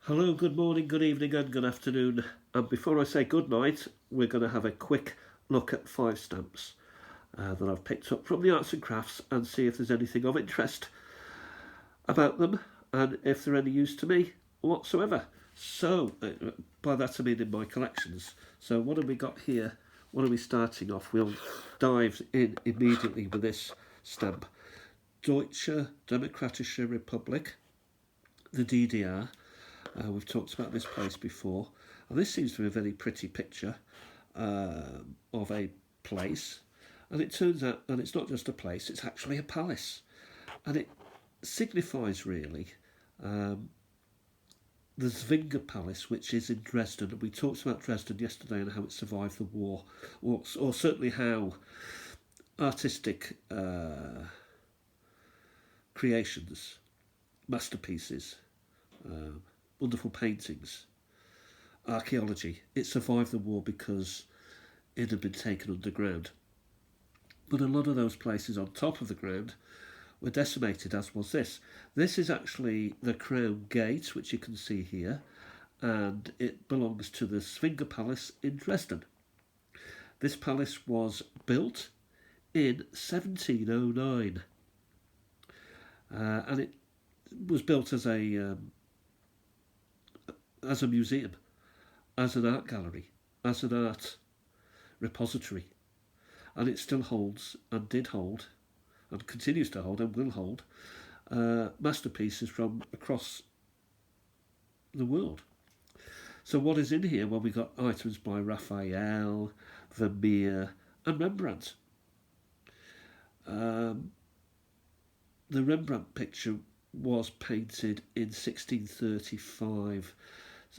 Hello, good morning, good evening, and good afternoon. And before I say good night, we're going to have a quick look at 5 stamps that I've picked up from the arts and crafts and see if there's anything of interest about them and if they're any use to me whatsoever. So, by that I mean in my collections. So, what have we got here? What are we starting off? We'll dive in immediately with this stamp Deutsche Demokratische Republik, the DDR. We've talked about this place before, and this seems to be a very pretty picture of a place. And it turns out, and it's not just a place, it's actually a palace. And it signifies really the Zwinger Palace, which is in Dresden. And we talked about Dresden yesterday and how it survived the war, or certainly how artistic creations, masterpieces, wonderful paintings, archaeology. It survived the war because it had been taken underground. But a lot of those places on top of the ground were decimated, as was this. This is actually the Crown Gate, which you can see here, and it belongs to the Zwinger Palace in Dresden. This palace was built in 1709, and it was built as a museum, as an art gallery, as an art repository. And it still holds, and did hold, and continues to hold, and will hold, masterpieces from across the world. So what is in here? Well, we've got items by Raphael, Vermeer, and Rembrandt. The Rembrandt picture was painted in 1635,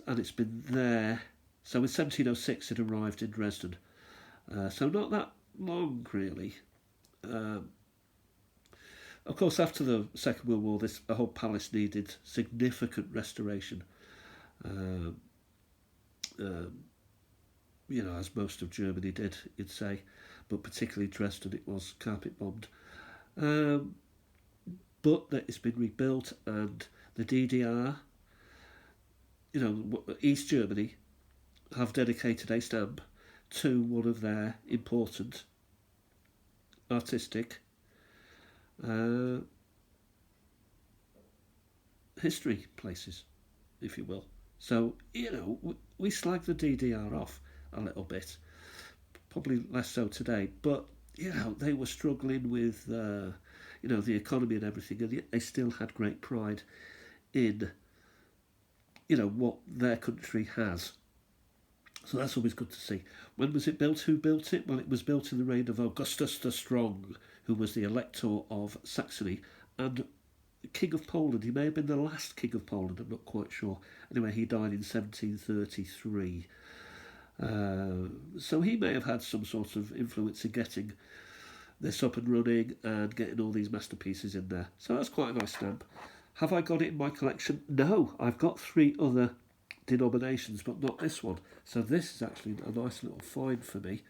and it's been there. So in 1706 it arrived in Dresden. So not that long, really. Of course, after the Second World War, the whole palace needed significant restoration. As most of Germany did, you'd say, but particularly Dresden, it was carpet bombed. But it's been rebuilt, and the DDR, East Germany, have dedicated a stamp to one of their important artistic history places, if you will. So, we slag the DDR off a little bit, probably less so today, but, they were struggling with, the economy and everything, and yet they still had great pride in, what their country has. So that's always good to see. When was it built? Who built it? Well, it was built in the reign of Augustus the Strong, who was the Elector of Saxony and King of Poland. He may have been the last King of Poland, I'm not quite sure. Anyway, he died in 1733. So he may have had some sort of influence in getting this up and running and getting all these masterpieces in there. So that's quite a nice stamp. Have I got it in my collection? No, I've got 3 other denominations, but not this one. So this is actually a nice little find for me.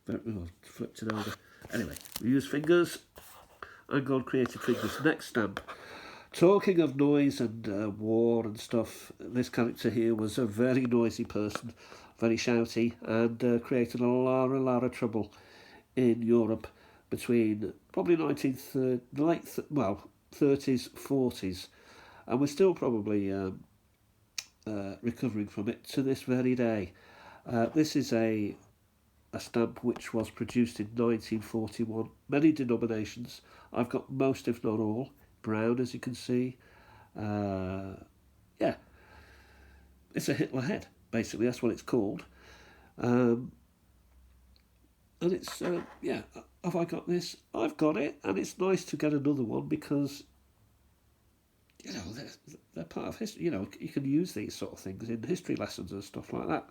But flipped it over. Anyway, we use fingers and God created fingers. Next stamp. Talking of noise and war and stuff, this character here was a very noisy person, very shouty, and created a lot of trouble in Europe between probably 30s, 40s, and we're still probably recovering from it to this very day. This is a stamp which was produced in 1941. Many denominations. I've got most, if not all, brown, as you can see. It's a Hitler head, basically. That's what it's called. And it's, have I got this? I've got it, and it's nice to get another one because, they're part of history. You can use these sort of things in history lessons and stuff like that.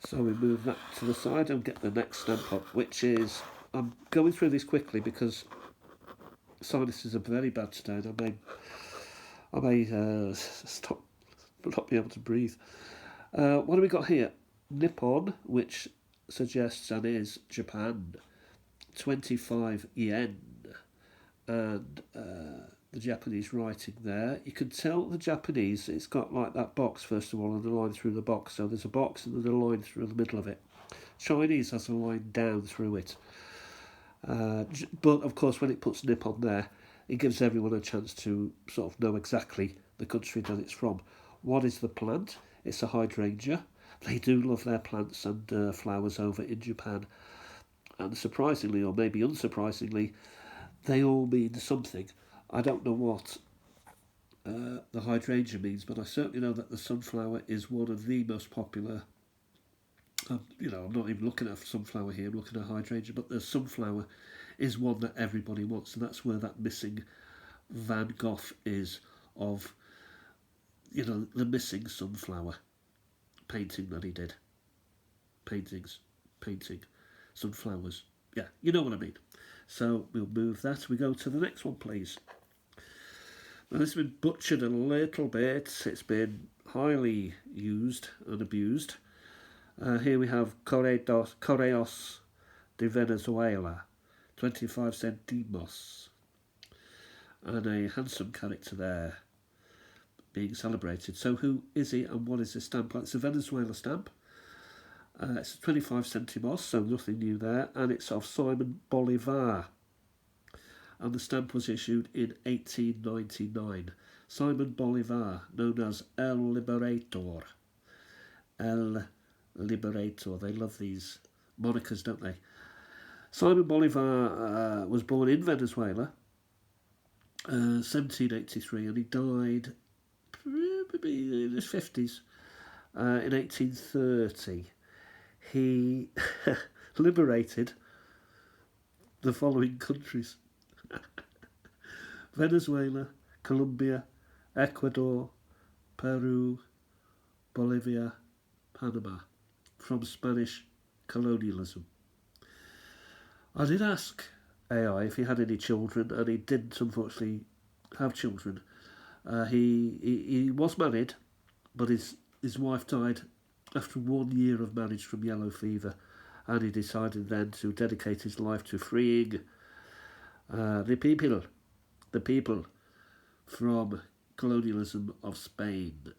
So we move that to the side and get the next stamp up, which is, I'm going through these quickly because sinuses are very bad today, and I may stop, not be able to breathe. What have we got here? Nippon, which suggests and is Japan, 25 yen, and the Japanese writing there. You can tell the Japanese, it's got like that box first of all and a line through the box. So there's a box and then a line through the middle of it. Chinese has a line down through it. But of course when it puts nip on there, it gives everyone a chance to sort of know exactly the country that it's from. What is the plant? It's a hydrangea. They do love their plants and flowers over in Japan. And surprisingly, or maybe unsurprisingly, they all mean something. I don't know what the hydrangea means, but I certainly know that the sunflower is one of the most popular. I'm not even looking at sunflower here, I'm looking at hydrangea, but the sunflower is one that everybody wants, and that's where that missing Van Gogh is of, the missing sunflower painting that he did. Painting sunflowers. Yeah, you know what I mean. So we'll move that. We go to the next one, please. Now this has been butchered a little bit. It's been highly used and abused. Here we have Correos de Venezuela, 25 centimos. And a handsome character there being celebrated. So who is he and what is this stamp? It's a Venezuela stamp. It's 25 centimos, so nothing new there, and it's of Simon Bolivar. And the stamp was issued in 1899. Simon Bolivar, known as El Liberator. El Liberator, they love these monikers, don't they? Simon Bolivar was born in Venezuela, 1783, and he died maybe in his 50s, in 1830. He liberated the following countries: Venezuela, Colombia, Ecuador, Peru, Bolivia, Panama, from Spanish colonialism. I did ask AI if he had any children, and he didn't, unfortunately, have children. He was married, but his wife died after 1 year of marriage from yellow fever, and he decided then to dedicate his life to freeing the people from colonialism of Spain.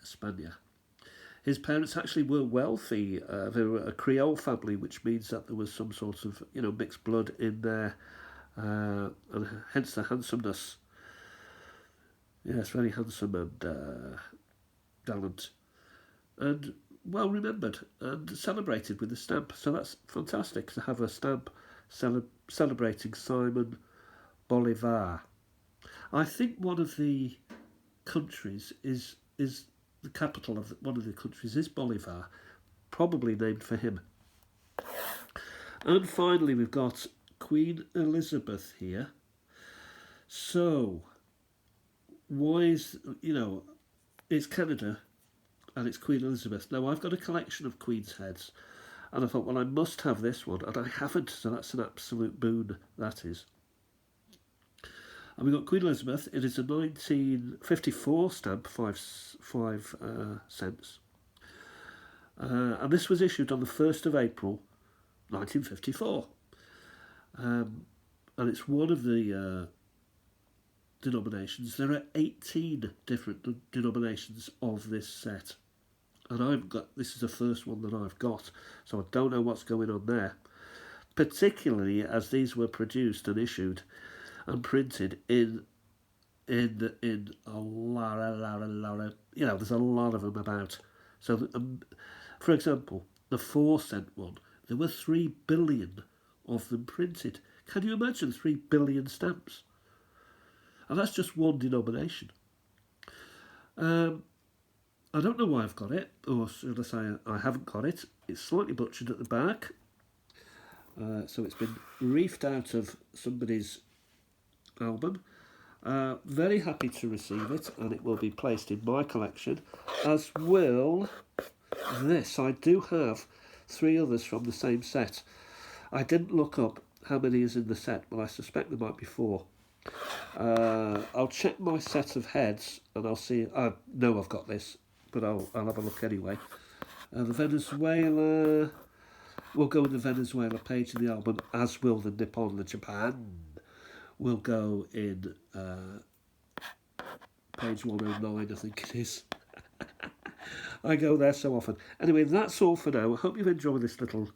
His parents actually were wealthy. They were a Creole family, which means that there was some sort of mixed blood in there, and hence the handsomeness. Yes, very handsome and gallant, and well remembered and celebrated with a stamp. So that's fantastic to have a stamp celebrating Simon Bolivar. I think one of the countries is the capital of one of the countries is Bolivar, probably named for him. And finally we've got Queen Elizabeth here. So why is, it's Canada and it's Queen Elizabeth. Now I've got a collection of Queen's heads, and I thought, well, I must have this one, and I haven't, so that's an absolute boon, that is. And we've got Queen Elizabeth. It is a 1954 stamp, 5 cents. And this was issued on the 1st of April, 1954. And it's one of the denominations. There are 18 different denominations of this set. And this is the first one that I've got, so I don't know what's going on there. Particularly as these were produced and issued and printed in a lot, there's a lot of them about. So, for example, the 4-cent one, there were 3 billion of them printed. Can you imagine 3 billion stamps? And that's just one denomination. I don't know why I've got it, or should I say I haven't got it. It's slightly butchered at the back. So it's been reefed out of somebody's album. Very happy to receive it, and it will be placed in my collection, as will this. I do have 3 others from the same set. I didn't look up how many is in the set, but I suspect there might be 4. I'll check my set of heads and I'll see. I know I've got this, but I'll have a look anyway. The Venezuela, we'll go in the Venezuela page of the album, as will the Nippon, the Japan. Will go in page 109, I think it is. I go there so often. Anyway, that's all for now. I hope you've enjoyed this little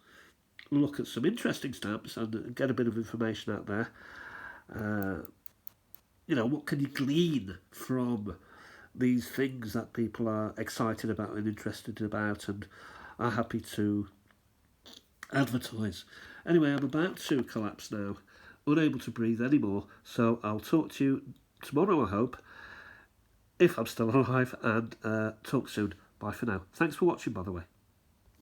look at some interesting stamps and get a bit of information out there. What can you glean from these things that people are excited about and interested about and are happy to advertise. Anyway, I'm about to collapse now, unable to breathe anymore, so I'll talk to you tomorrow, I hope, if I'm still alive, and talk soon. Bye for now. Thanks for watching, by the way.